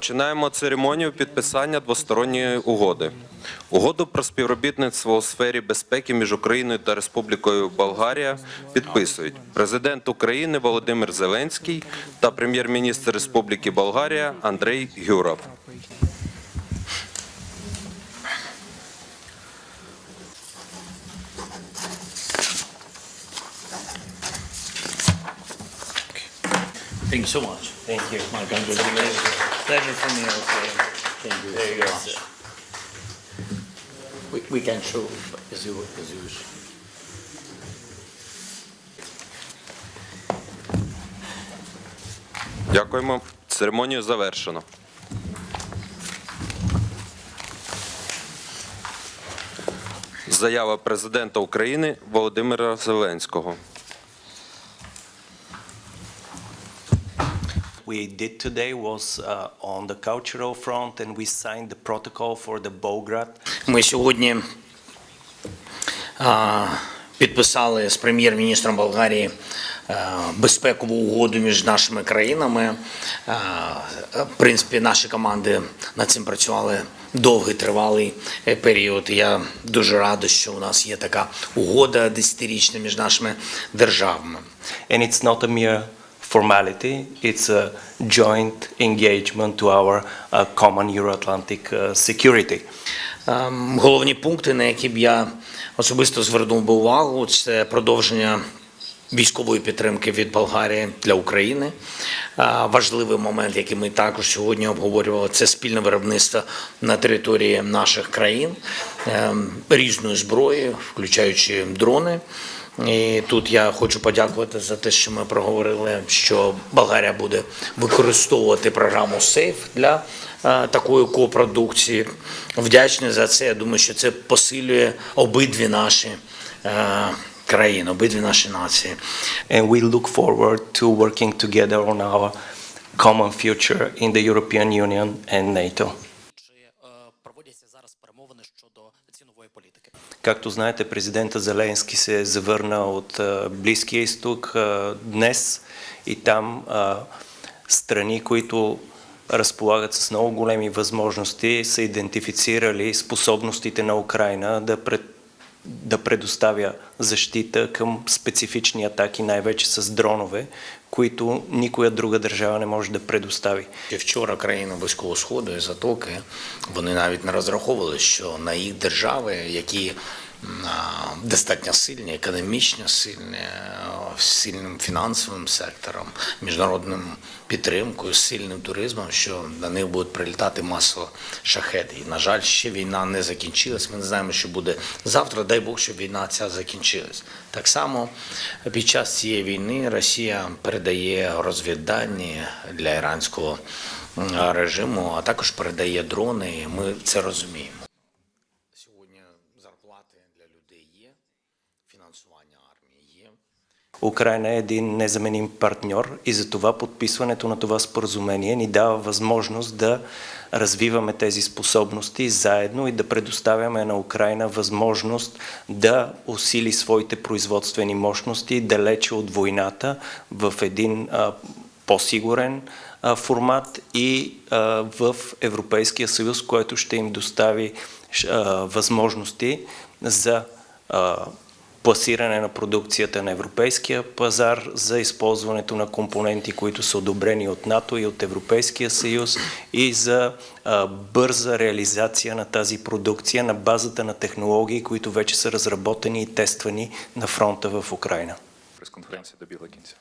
Починаємо церемонію підписання двосторонньої угоди. Угоду про співробітництво у сфері безпеки між Україною та Республікою Болгарія підписують президент України Володимир Зеленський та прем'єр-міністр Республіки Болгарія Андрей Гюров. Thank you so much. Thank you. My congratulations. Pleasure for me also. Thank you. There you go. Much. We can show as you wish. Дякуємо. Церемонію завершено. Заява президента України Володимира Зеленського. We did today was on the cultural front, and we signed the protocol for the Belgrade. Ми сьогодні підписали з прем'єр-міністром Болгарії безпекову угоду між нашими країнами. В принципі, наші команди над цим працювали довгий, тривалий період. Я дуже радий, що у нас є така угода 10-річна між нашими державами. And it's not a mere formality, it's a joint engagement to our common Euro-Atlantic security. Головні пункти, на які б я особисто звернув би увагу, це продовження військової підтримки від Болгарії для України. Важливий момент, який ми також сьогодні обговорювали, це спільне виробництво на території наших країн різної зброї, включаючи дрони. І тут я хочу подякувати за те, що ми проговорили, що Болгарія буде використовувати програму SAFE для такої копродукції. Вдячний за це. Я думаю, що це посилює обидві наші країни, обидві наші нації. And we look forward to working together on our common future in the European Union and NATO. Чи проводяться зараз перемовини щодо цінової політики? Както знаете, президента Зеленски се завърна от Близкия изток днес и там страни, които разполагат с много големи възможности, са идентифицирали способностите на Украина да предоставя защита към специфични атаки, най-вече с дронове, които никоя друга держава не може да предостави. Вчора країни Близького Сходу і Затоки, вони навіть не розраховували, що на їх держави, які достатньо сильні, економічно сильні, з сильним фінансовим сектором, міжнародним підтримкою, з сильним туризмом, що на них будуть прилітати масово шахеди. І, на жаль, ще війна не закінчилась. Ми не знаємо, що буде завтра. Дай Бог, щоб війна ця закінчилась. Так само під час цієї війни Росія передає розвіддані для іранського режиму, а також передає дрони, і ми це розуміємо. Сьогодні зарплати для людей є, фінансування армії є. Украина е един незаменим партньор и затова подписването на това споразумение ни дава възможност да развиваме тези способности заедно и да предоставяме на Украина възможност да усили своите производствени мощности далече от войната в един по-сигурен формат и в Европейския съюз, който ще им достави възможности за пласиране на продукцията на европейския пазар, за използването на компоненти, които са одобрени от НАТО и от Европейския съюз и за бърза реализация на тази продукция на базата на технологии, които вече са разработени и тествани на фронта в Украина. Пресконференція добігла кінця.